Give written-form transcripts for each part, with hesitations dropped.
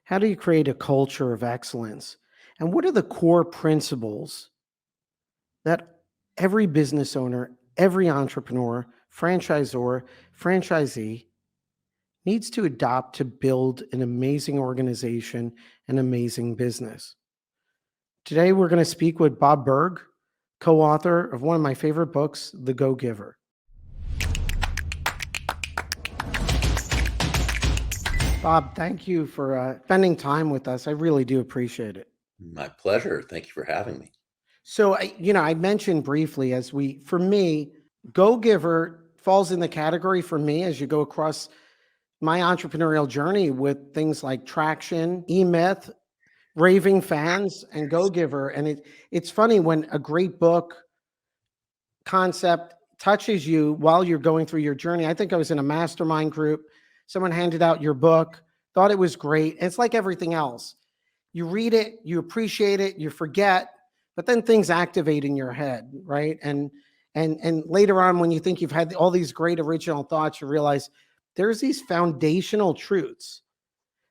How do you create a culture of excellence? And what are the core principles that every business owner, every entrepreneur, franchisor, franchisee needs to adopt to build an amazing organization and amazing business? Today, we're going to speak with Bob Burg, co author of one of my favorite books, The Go Giver. Bob, thank you for spending time with us. I really do appreciate it. My pleasure. Thank you for having me. So, I mentioned briefly for me, Go Giver falls in the category for me as you go across my entrepreneurial journey with things like Traction, eMyth, Raving Fans, and Go Giver. And it's funny when a great book concept touches you while you're going through your journey. I think I was in a mastermind group. Someone handed out your book, thought it was great. And it's like everything else. You read it, you appreciate it, you forget, but then things activate in your head, right? And later on, when you think you've had all these great original thoughts, you realize there's these foundational truths,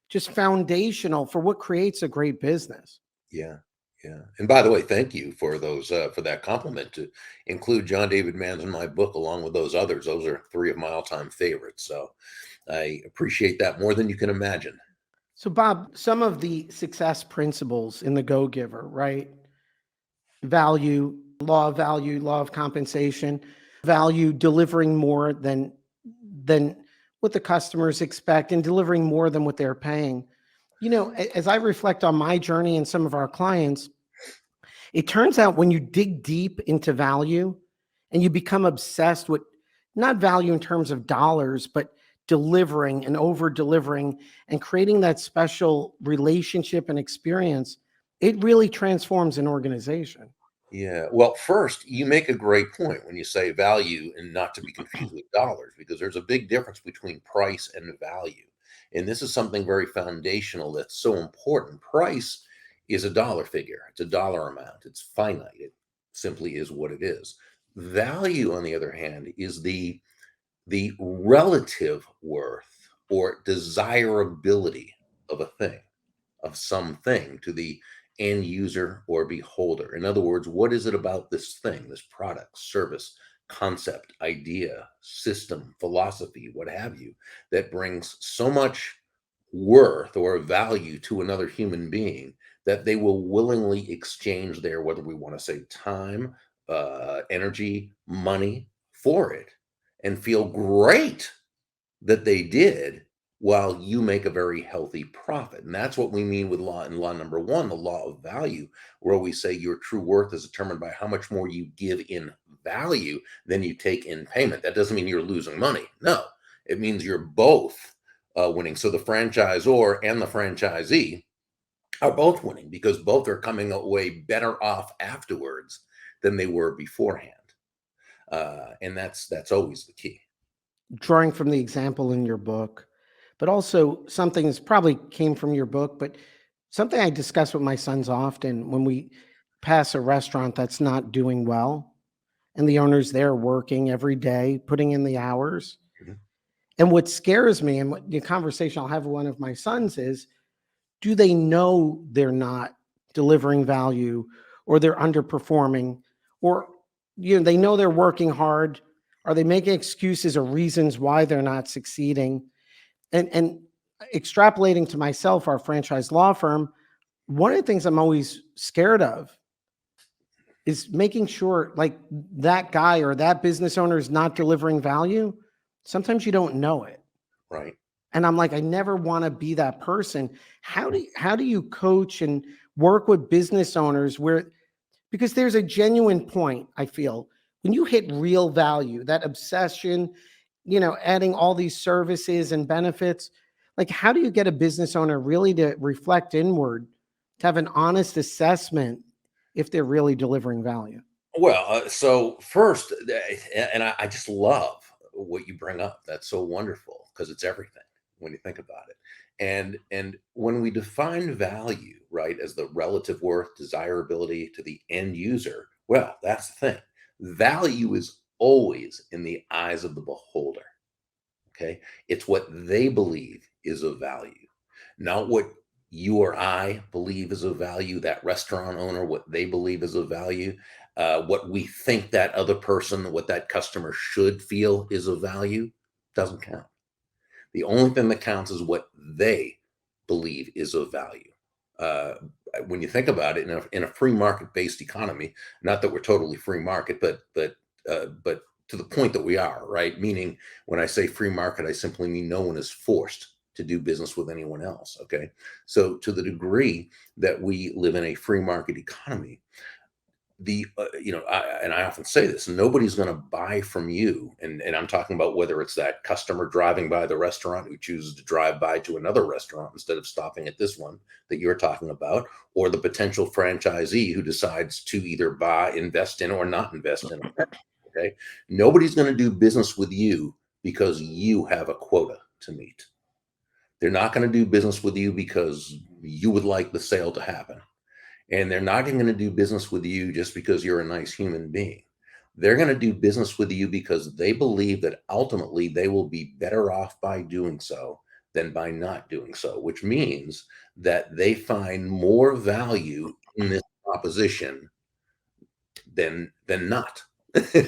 just foundational for what creates a great business. Yeah. Yeah. And by the way, thank you for for that compliment to include John David Mann's in my book, along with those others. Those are three of my all-time favorites. So I appreciate that more than you can imagine. So, Bob, some of the success principles in the Go Giver, right? Value, law of compensation, value delivering more than what the customers expect and delivering more than what they're paying. As I reflect on my journey and some of our clients, it turns out when you dig deep into value and you become obsessed with not value in terms of dollars, but delivering and over delivering and creating that special relationship and experience, it really transforms an organization. Yeah. Well, first, you make a great point when you say value and not to be confused with dollars, because there's a big difference between price and value. And this is something very foundational that's so important. Price is a dollar figure, it's a dollar amount, it's finite. It simply is what it is. Value, on the other hand, is the relative worth or desirability of a thing, of something to the end user or beholder. In other words, what is it about this thing, this product, service, concept, idea, system, philosophy, what have you, that brings so much worth or value to another human being that they will willingly exchange their, whether we want to say time, energy, money for it, and feel great that they did, while you make a very healthy profit. And that's what we mean with law. In law number one, the law of value, where we say your true worth is determined by how much more you give in value than you take in payment. That doesn't mean you're losing money. No, it means you're both winning. So the franchisor and the franchisee are both winning because both are coming away better off afterwards than they were beforehand. And that's always the key. Drawing from the example in your book, but also something that's probably came from your book, but something I discuss with my sons often when we pass a restaurant that's not doing well and the owner's there working every day, putting in the hours. Mhm. And what scares me and what the conversation I'll have with one of my sons is, do they know they're not delivering value or they're underperforming or they know they're working hard? Are they making excuses or reasons why they're not succeeding? And extrapolating to myself, our franchise law firm, one of the things I'm always scared of is making sure like that guy or that business owner is not delivering value. Sometimes you don't know it. Right. And I'm like, I never want to be that person. How do you coach and work with business owners where, because there's a genuine point, I feel, when you hit real value, that obsession, adding all these services and benefits, like how do you get a business owner really to reflect inward, to have an honest assessment if they're really delivering value? Well, so first, and I just love what you bring up. That's so wonderful because it's everything when you think about it. And when we define value, right, as the relative worth, desirability to the end user, well, that's the thing. Value is always in the eyes of the beholder. Okay, it's what they believe is of value, not what you or I believe is of value, that restaurant owner, what they believe is of value, what we think that other person, what that customer should feel is of value, doesn't count. The only thing that counts is what they believe is of value. Uh, when you think about it, in a free market based economy, not that we're totally free market, but to the point that we are, right? Meaning, when I say free market, I simply mean no one is forced to do business with anyone else. Okay, so to the degree that we live in a free market economy, I often say this, nobody's going to buy from you, and I'm talking about whether it's that customer driving by the restaurant who chooses to drive by to another restaurant instead of stopping at this one that you're talking about, or the potential franchisee who decides to either invest in or not invest in. Okay, nobody's going to do business with you because you have a quota to meet. They're not going to do business with you because you would like the sale to happen. And they're not going to do business with you just because you're a nice human being. They're going to do business with you because they believe that ultimately they will be better off by doing so than by not doing so, which means that they find more value in this proposition than not.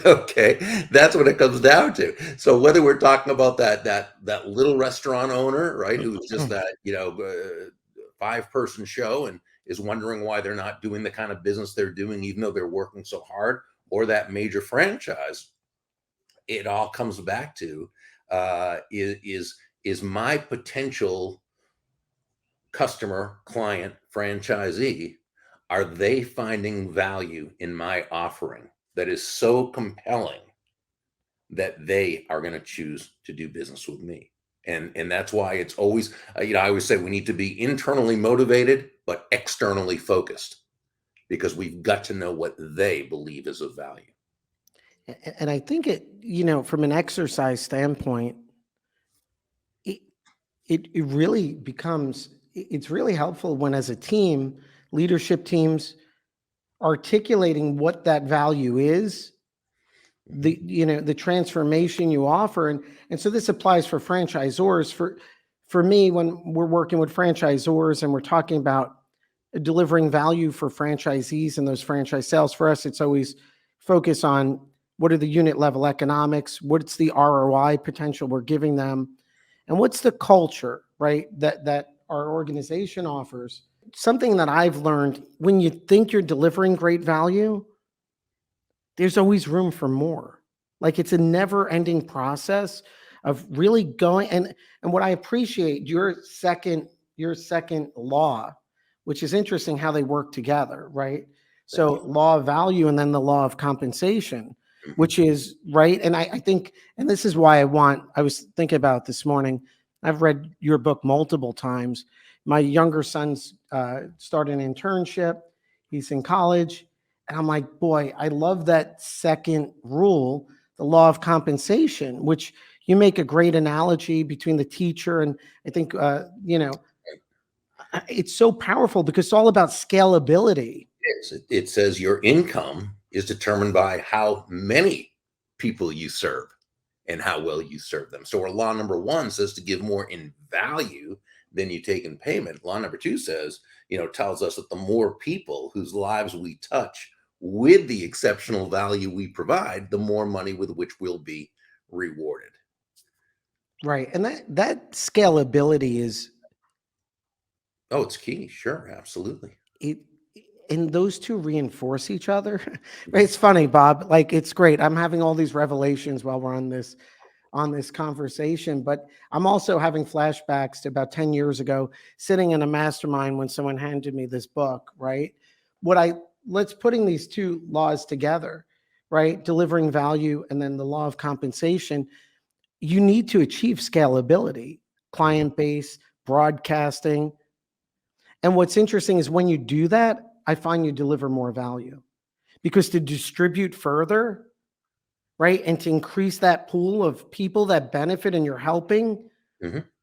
Okay, that's what it comes down to. So whether we're talking about that little restaurant owner, right, who's just that 5-person show and is wondering why they're not doing the kind of business they're doing, even though they're working so hard, or that major franchise, it all comes back to is my potential customer, client, franchisee, are they finding value in my offering that is so compelling that they are going to choose to do business with me? And that's why it's always, I always say we need to be internally motivated, but externally focused, because we've got to know what they believe is of value. And I think from an exercise standpoint, it, it really becomes, it's really helpful when, as a team, leadership teams, articulating what that value is, the transformation you offer. And so this applies for franchisors. For me, when we're working with franchisors and we're talking about delivering value for franchisees and those franchise sales, for us, it's always focus on what are the unit level economics, what's the ROI potential we're giving them, and what's the culture, right, that our organization offers. Something that I've learned: when you think you're delivering great value, there's always room for more. Like, it's a never ending process of really going. And what I appreciate, your second law, which is interesting how they work together, right? So law of value and then the law of compensation, which is right. And I think, and this is why I was thinking about it this morning. I've read your book multiple times. My younger son's started an internship. He's in college. And I'm like, boy, I love that second rule, the law of compensation, which you make a great analogy between the teacher. And I think, it's so powerful because it's all about scalability. It says your income is determined by how many people you serve and how well you serve them. So our law number 1 says to give more in value than you take in payment. Law number 2 says, tells us that the more people whose lives we touch with the exceptional value we provide, the more money with which we'll be rewarded. Right. And that scalability is, oh, it's key. Sure. Absolutely. And those two reinforce each other. Right? It's funny, Bob, like, it's great. I'm having all these revelations while we're on this conversation, but I'm also having flashbacks to about 10 years ago, sitting in a mastermind when someone handed me this book, right? Let's putting these two laws together, right? Delivering value and then the law of compensation. You need to achieve scalability, client base, broadcasting. And what's interesting is when you do that, I find you deliver more value, because to distribute further, right, and to increase that pool of people that benefit and you're helping,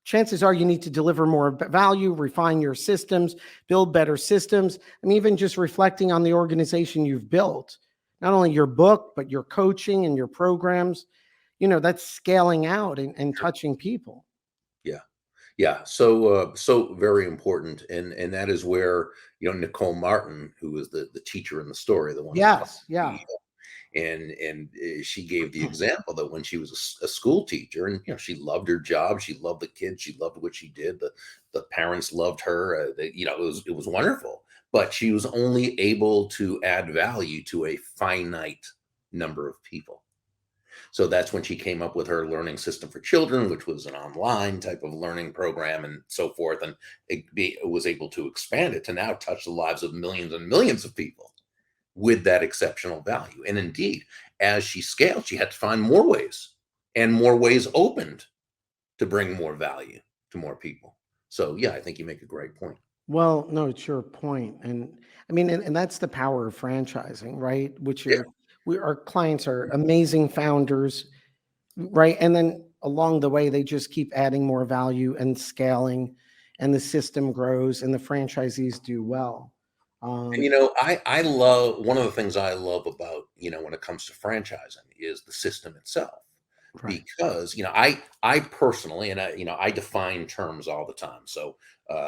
chances are you need to deliver more value, refine your systems, build better systems. I mean, even just reflecting on the organization you've built, not only your book, but your coaching and your programs, that's scaling out and touching people. Yeah. Yeah, so very important, and that is where, Nicole Martin, who was the teacher in the story, the one who taught Yes, me, yeah. she gave the example that when she was a school teacher, and she loved her job, she loved the kids, she loved what she did, the parents loved her, it was wonderful, but she was only able to add value to a finite number of people. So that's when she came up with her learning system for children, which was an online type of learning program and so forth. And it was able to expand it to now touch the lives of millions and millions of people with that exceptional value. And indeed, as she scaled, she had to find more ways, and more ways opened to bring more value to more people. So, yeah, I think you make a great point. Well, no, it's your point. And I mean, and that's the power of franchising, right? Which Yeah. are our clients are amazing founders, right? And then along the way, they just keep adding more value and scaling, and the system grows and the franchisees do well. And Um, I love one of the things I love about, when it comes to franchising is the system itself. right. Because, I personally, and I define terms all the time. So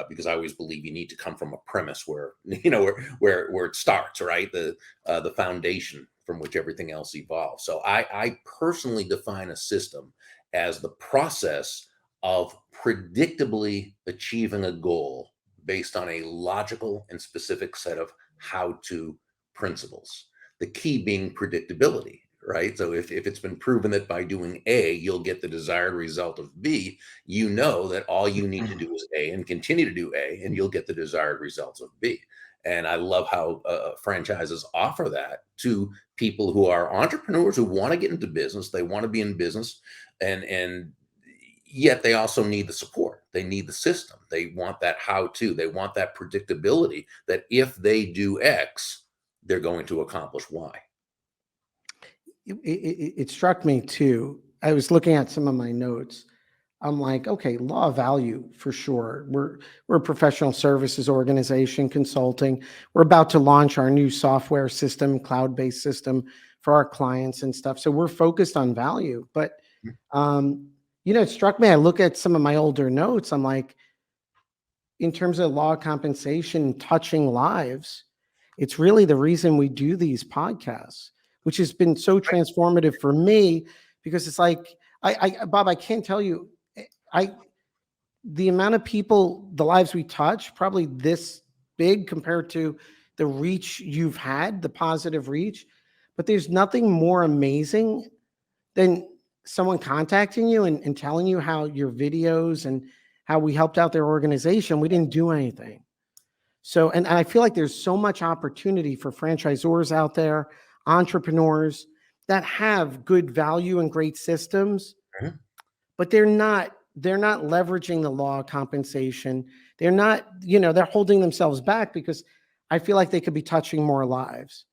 because I always believe you need to come from a premise where, where it starts, right? The foundation from which everything else evolves. So I personally define a system as the process of predictably achieving a goal based on a logical and specific set of how to principles. The key being predictability, right? So if it's been proven that by doing A, you'll get the desired result of B, you know that all you need to do is A and continue to do A, and you'll get the desired results of B. And I love how franchises offer that to people who are entrepreneurs who want to get into business. They want to be in business, and yet they also need the support. They need the system. They want that how to. They want that predictability that if they do X, they're going to accomplish Y. It struck me too. I was looking at some of my notes. I'm like, okay, law of value for sure. We're a professional services organization consulting. We're about to launch our new software system, cloud-based system for our clients and stuff. So we're focused on value. But um, it struck me. I look at some of my older notes. I'm like, in terms of law of compensation touching lives, it's really the reason we do these podcasts, which has been so transformative for me because it's like, Bob, I can't tell you, I, the amount of people, the lives we touch, probably this big compared to the reach you've had, the positive reach. But there's nothing more amazing than someone contacting you and telling you how your videos and how we helped out their organization. We didn't do anything. So, and I feel like there's so much opportunity for franchisors out there, entrepreneurs that have good value and great systems, Mhm. but they're not leveraging the law of compensation. They're not, they're holding themselves back because I feel like they could be touching more lives.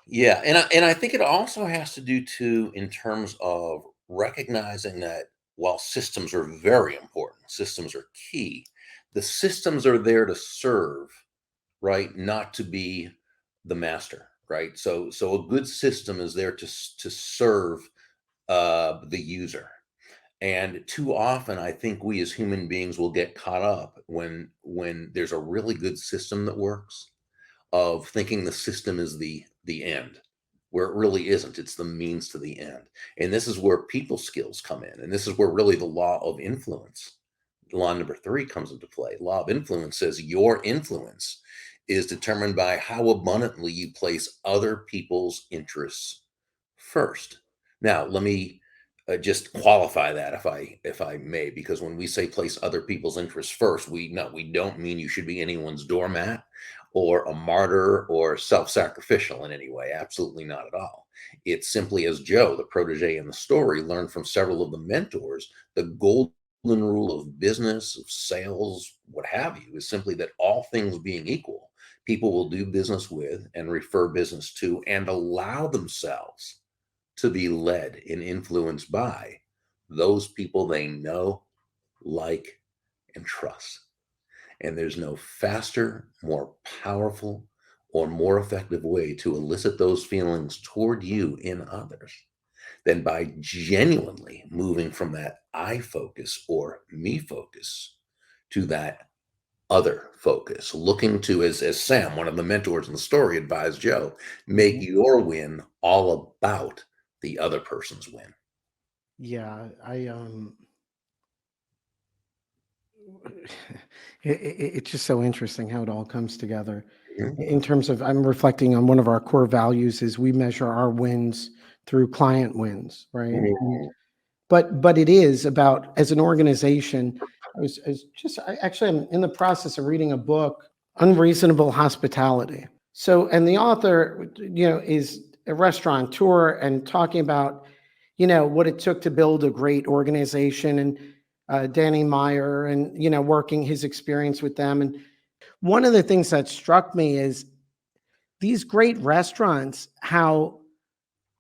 Yeah, and I think it also has to do too in terms of recognizing that while systems are very important, systems are key. The systems are there to serve, right? Not to be the master, right? So a good system is there to serve the user. And too often, I think we as human beings will get caught up when there's a really good system that works, of thinking the system is the end, where it really isn't. It's the means to the end. And this is where people skills come in. And this is where really the law of influence, law number 3, comes into play. Law of influence says your influence is determined by how abundantly you place other people's interests first. Now, let me just qualify that, if I may, because when we say place other people's interests first, we don't mean you should be anyone's doormat or a martyr or self-sacrificial in any way. Absolutely not at all. It's simply, as Joe, the protege in the story, learned from several of the mentors, the golden rule of business, of sales, what have you, is simply that all things being equal, people will do business with and refer business to and allow themselves to be led and influenced by those people they know, like, and trust. And there's no faster, more powerful, or more effective way to elicit those feelings toward you in others than by genuinely moving from that I focus or me focus to that other focus, looking to, as Sam, one of the mentors in the story, advised Joe, make Mhm. your win all about the other person's win. Yeah, it's just so interesting how it all comes together. Mhm. In terms of, I'm reflecting on one of our core values is we measure our wins through client wins, right? Mhm. But it is about, as an organization. I'm in the process of reading a book, Unreasonable Hospitality. So, and the author, is a restaurateur and talking about, what it took to build a great organization, and Danny Meyer, and, working his experience with them. And one of the things that struck me is these great restaurants, how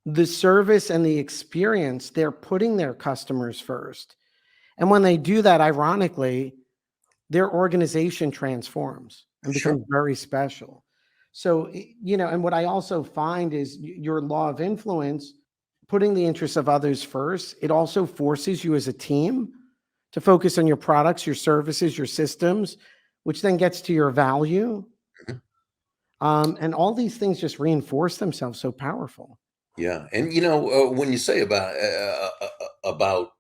the service and the experience, they're putting their customers first. And when they do that, ironically, their organization transforms and Sure. becomes very special. So, and what I also find is your law of influence, putting the interests of others first, it also forces you as a team to focus on your products, your services, your systems, which then gets to your value. Mhm. And all these things just reinforce themselves so powerful. Yeah, and when you say about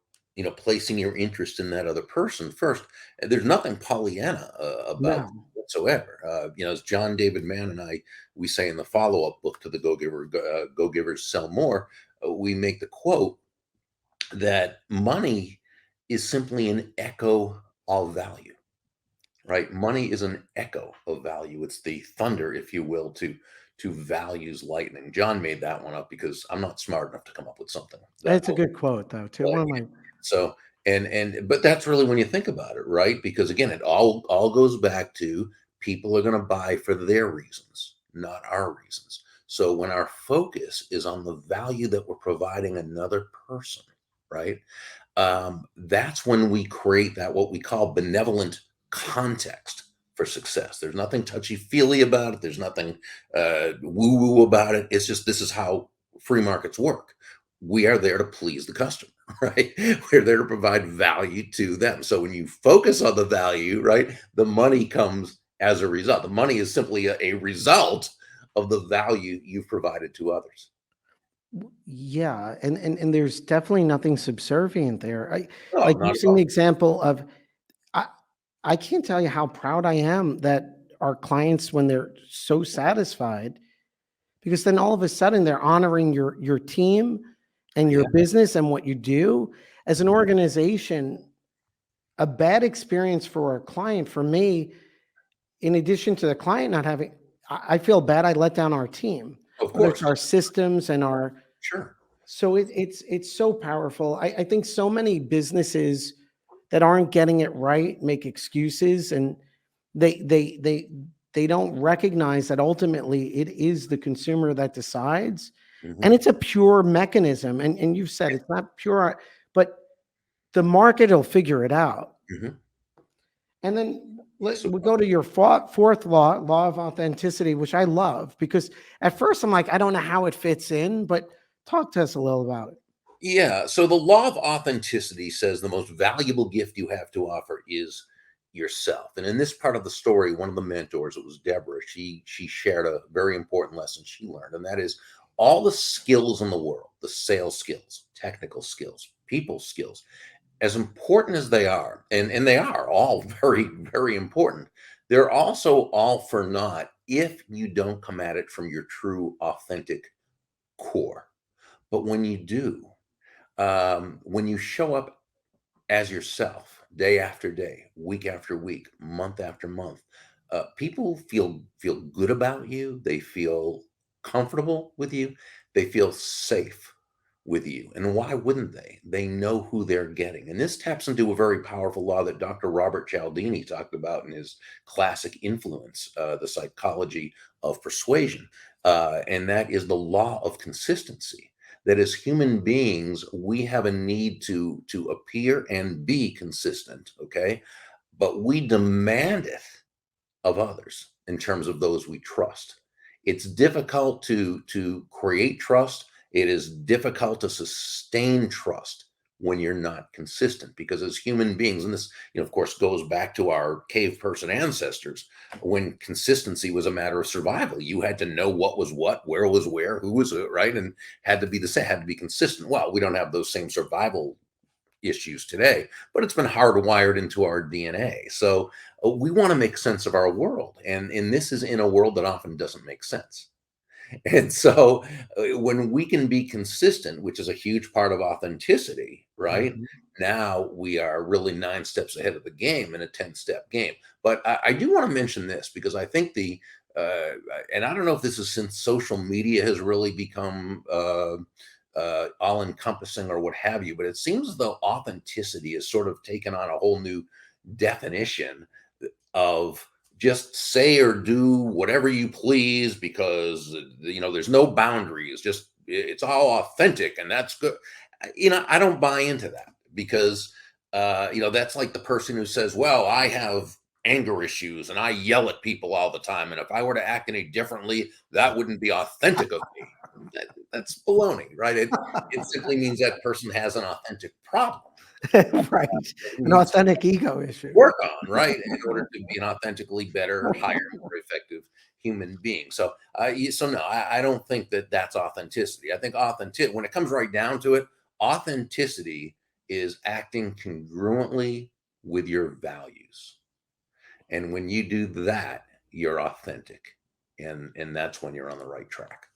placing your interest in that other person first, there's nothing Pollyanna about No. whatsoever. As John David Mann and I, we say in the follow-up book to the Go Givers Sell More, we make the quote that money is simply an echo of value. Right? Money is an echo of value. It's the thunder, if you will, to values lightning. John made that one up because I'm not smart enough to come up with something that It's a potent. good quote though, too. One of my So, and but that's really when you think about it, right? Because again, it all goes back to people are going to buy for their reasons, not our reasons. So when our focus is on the value that we're providing another person, right? That's when we create that what we call benevolent context for success. There's nothing touchy-feely about it. There's nothing woo-woo about it. It's just this is how free markets work. We are there to please the customer, right? We're there to provide value to them. So when you focus on the value, right, the money comes as a result. The money is simply a result of the value you've provided to others. Yeah, and there's definitely nothing subservient there. No, Like not at using the all. example of, I I can't tell you how proud I am that our clients, when they're so satisfied, because then all of a sudden they're honoring your team and your Yeah. business and what you do as an organization. A bad experience for a client, for me, in addition to the client not having, I feel bad I let down our team, Of whether it's course. our systems and our. Sure. So it's so powerful. I think so many businesses that aren't getting it right make excuses, and they they they they don't recognize that ultimately it is the consumer that decides, Mhm. and it's a pure mechanism. And you've said it's not pure, but the market will figure it out. Mhm. And then Yes, it we will. go to your fourth law of authenticity, which I love, because at first I'm like, I don't know how it fits in, but talk to us a little about it. Yeah. So the law of authenticity says the most valuable gift you have to offer is yourself. And in this part of the story, one of the mentors, it was Deborah, she shared a very important lesson she learned, and that is all the skills in the world, the sales skills, technical skills, people skills, as important as they are, and they are all very, very important, they're also all for naught if you don't come at it from your true authentic core. But when you do, when you show up as yourself day after day, week after week, month after month, people feel good about you. They feel comfortable with you. They feel safe with you. And why wouldn't they? They know who they're getting. And this taps into a very powerful law that Dr. Robert Cialdini talked about in his classic Influence, the psychology of persuasion. And that is the law of consistency, that as human beings we have a need to appear and be consistent, okay, but we demand it of others in terms of those we trust. It's difficult to create trust It is difficult to sustain trust when you're not consistent, because as human beings, and this, of course, goes back to our cave person ancestors, when consistency was a matter of survival, you had to know what was what, where was where, who was who, right? And had to be the same, had to be consistent. Well, we don't have those same survival issues today, but it's been hardwired into our DNA. So we want to make sense of our world. And this is in a world that often doesn't make sense. And so when we can be consistent, which is a huge part of authenticity, right? Mhm. Now we are really 9 steps ahead of the game in a 10-step game. But I do want to mention this, because I think uh, and I don't know if this is since social media has really become all encompassing or what have you, but it seems as though authenticity has sort of taken on a whole new definition of just say or do whatever you please, because there's no boundaries, just it's all authentic, and that's good. I don't buy into that, because that's like the person who says, well, I have anger issues and I yell at people all the time, and if I were to act any differently, that wouldn't be authentic of me. That's baloney, right? It simply means that person has an authentic problem Right. that he An needs to authentic ego issue. work on, right, in order to be an authentically better, higher, more effective human being. So, so no, I don't think that that's authenticity. I think authentic, when it comes right down to it, authenticity is acting congruently with your values, and when you do that, you're authentic, and that's when you're on the right track.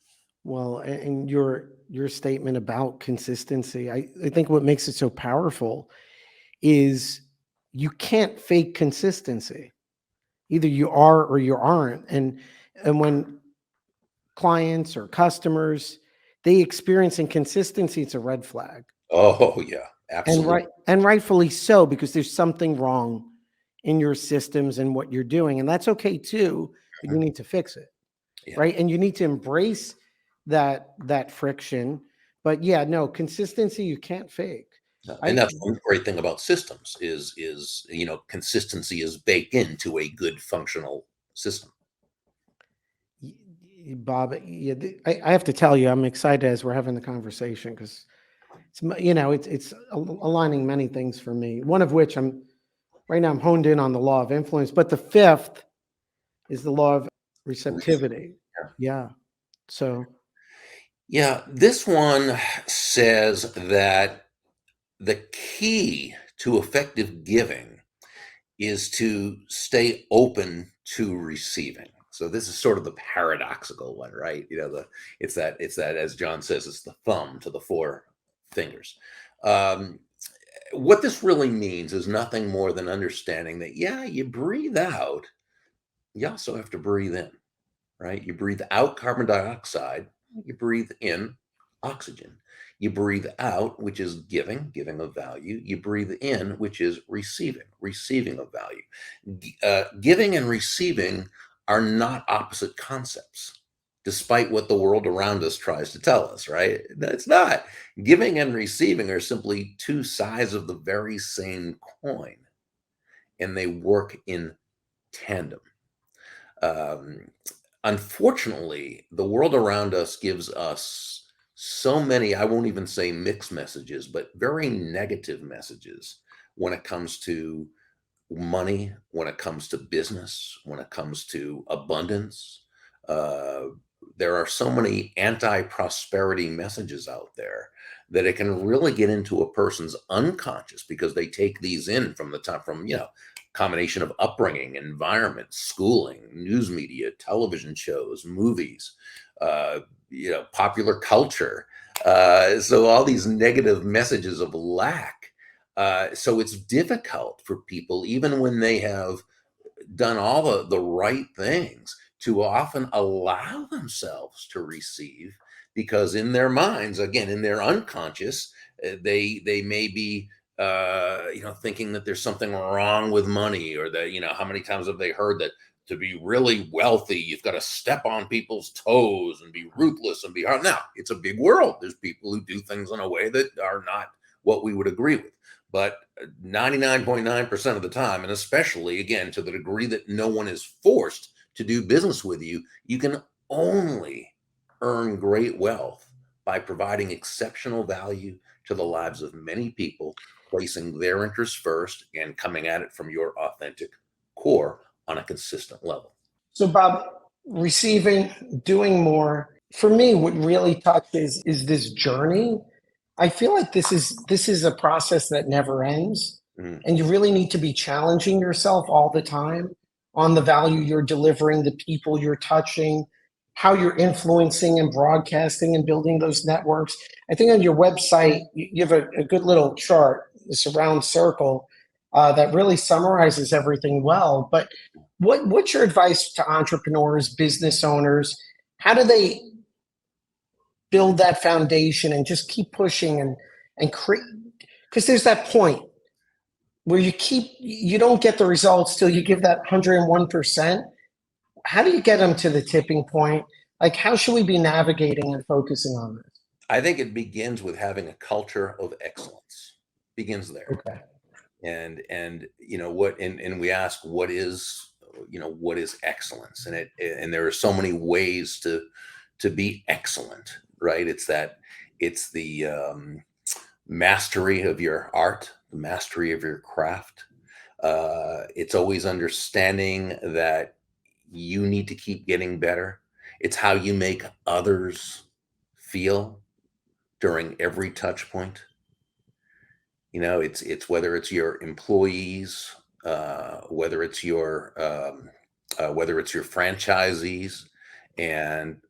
Well, and your statement about consistency, I think what makes it so powerful is you can't fake consistency. Either you are or you aren't. And when clients or customers they experience inconsistency, it's a red flag. Oh yeah, And absolutely. rightfully so, because there's something wrong in your systems and what you're doing. And that's okay too, but you Mhm. need to fix it. Yeah. Right. And you need to embrace that friction. But yeah, no, consistency you can't fake. And I that's one great thing about systems is consistency is baked into a good functional system. Bob, yeah, I have to tell you, I'm excited as we're having the conversation because it's aligning many things for me. One of which I'm honed in on the law of influence, but the fifth is the law of receptivity. Yeah. So Yeah, this one says that the key to effective giving is to stay open to receiving. So this is sort of the paradoxical one, right? It's that as John says, it's the thumb to the four fingers. Um, what this really means is nothing more than understanding that, yeah, you breathe out, you also have to breathe in, right? You breathe out carbon dioxide, you breathe in oxygen. You breathe out, which is giving of value. You breathe in, which is receiving of value. Giving and receiving are not opposite concepts, despite what the world around us tries to tell us, right? No, it's not. Giving and receiving are simply two sides of the very same coin, and they work in tandem. Um, Unfortunately, the world around us gives us so many, I won't even say mixed messages, but very negative messages when it comes to money, when it comes to business, when it comes to abundance. Uh, there are so many anti-prosperity messages out there that it can really get into a person's unconscious, because they take these in from the top, from combination of upbringing, environment, schooling, news media, television shows, movies, popular culture. So all these negative messages of lack. So it's difficult for people, even when they have done all the right things, to often allow themselves to receive, because in their minds, again, in their unconscious, they may be thinking that there's something wrong with money, or that, how many times have they heard that to be really wealthy, you've got to step on people's toes and be ruthless and be hard. Now, it's a big world. There's people who do things in a way that are not what we would agree with. But 99.9% of the time, and especially, again, to the degree that no one is forced to do business with you, you can only earn great wealth by providing exceptional value to the lives of many people, placing their interests first and coming at it from your authentic core on a consistent level. So, Bob, receiving, doing more, for me, what really touches is this journey. I feel like this is a process that never ends, Mhm. and you really need to be challenging yourself all the time on the value you're delivering, the people you're touching, how you're influencing and broadcasting and building those networks. I think on your website you have a good little chart, this round circle that really summarizes everything well. But what's your advice to entrepreneurs, business owners? How do they build that foundation and just keep pushing and create, because there's that point where you don't get the results till you give that 101%. How do you get them to the tipping point? Like, how should we be navigating and focusing on this? I think it begins with having a culture of excellence. Begins there. Okay. And what, and we ask what is excellence, and there are so many ways to be excellent, right? It's the mastery of your art, the mastery of your craft. It's always understanding that you need to keep getting better. It's how you make others feel during every touch point. It's whether it's your employees, whether it's your franchisees, and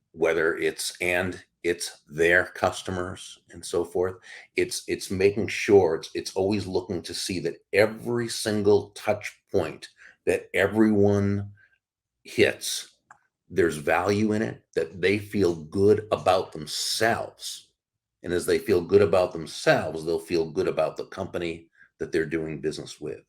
it's their customers and so forth. It's making sure it's always looking to see that every single touch point that everyone hits, there's value in it, that they feel good about themselves. And as they feel good about themselves, they'll feel good about the company that they're doing business with.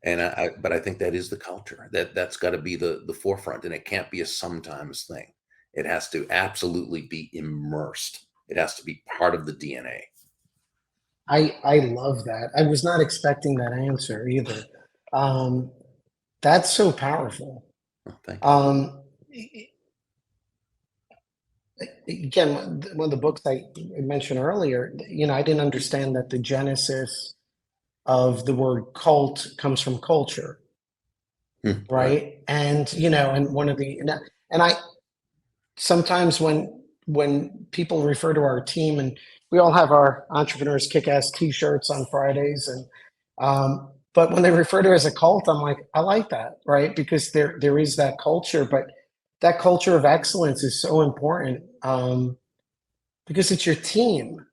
But I think that is the culture. That's got to be the forefront, and it can't be a sometimes thing. It has to absolutely be immersed. It has to be part of the DNA. I love that. I was not expecting that answer either. Um, that's so powerful. Oh, thank you. Again, one of the books I mentioned earlier, I didn't understand that the genesis of the word cult comes from culture, Right. right? And one of the and I sometimes when people refer to our team, and we all have our entrepreneurs kick-ass t-shirts on Fridays, and but when they refer to it as a cult, I'm like, I like that, right? Because there is that culture, but that culture of excellence is so important, because it's your team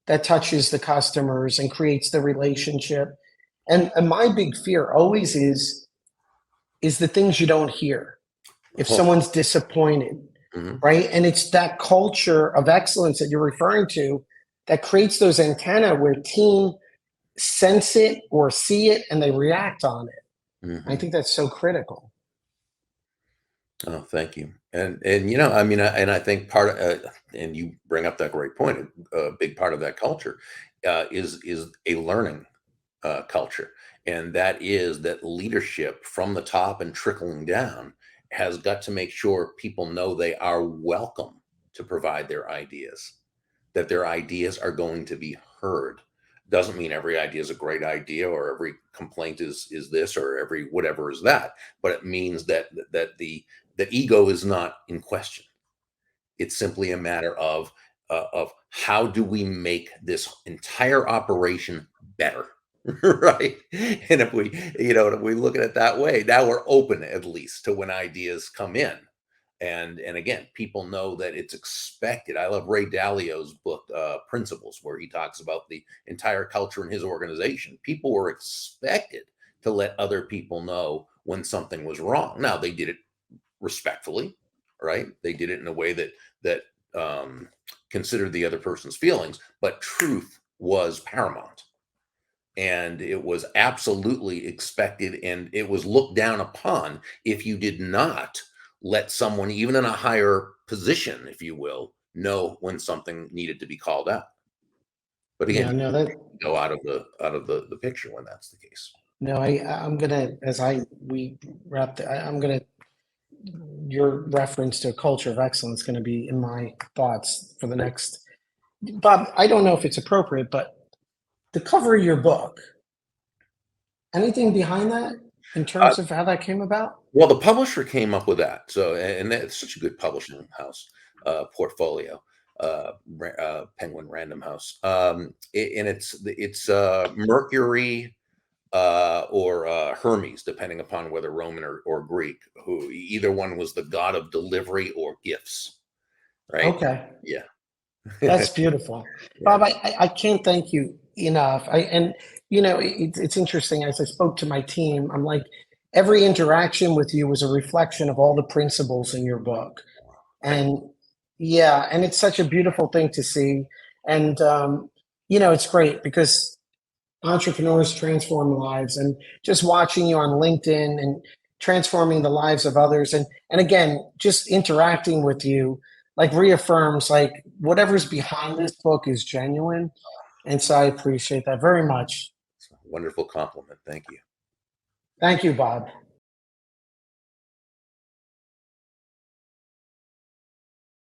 that touches the customers and creates the relationship. And my big fear always is the things you don't hear. If Oh, someone's disappointed, mhm. right? And it's that culture of excellence that you're referring to that creates those antenna where team sense it or see it and they react on it. I Mhm. think that's so critical. Oh, thank you. And and I think and you bring up that great point. A big part of that culture is a learning culture, and that is that leadership from the top and trickling down has got to make sure people know they are welcome to provide their ideas, that their ideas are going to be heard. Doesn't mean every idea is a great idea, or every complaint is this, or every whatever is that, but it means that ego is not in question. It's simply a matter of how do we make this entire operation better, right? And if we look at it that way, now we're open at least to when ideas come in. And again, people know that it's expected. I love Ray Dalio's book, Principles, where he talks about the entire culture in his organization. People were expected to let other people know when something was wrong. Now, they did it respectfully, right? They did it in a way that considered the other person's feelings, but truth was paramount, and it was absolutely expected, and it was looked down upon if you did not let someone, even in a higher position, if you will, know when something needed to be called out. But again, Yeah, no, that you go out of the picture when that's the case. no, I'm gonna as I we wrap. I'm gonna your reference to a culture of excellence going to be in my thoughts for the Great. next Bob, I don't know if it's appropriate, but the cover of your book, anything behind that in Uh, terms of how that came about? well, the publisher came up with that. So, and that's such a good publishing house portfolio, Penguin Random House. And it's Mercury or Hermes, depending upon whether Roman or Greek, who either one was the god of delivery or gifts, right? Okay. Yeah. That's beautiful. Yeah. Bob, I can't thank you enough. And it's interesting. As I spoke to my team, I'm like, every interaction with you was a reflection of all the principles in your book. Thank And yeah, and it's such a beautiful thing to see. And, it's great because entrepreneurs transform lives, and just watching you on LinkedIn and transforming the lives of others. And again, just interacting with you like reaffirms like whatever's behind this book is genuine. And so I appreciate that very much. you. Wonderful compliment. Thank you. Thank you, Bob.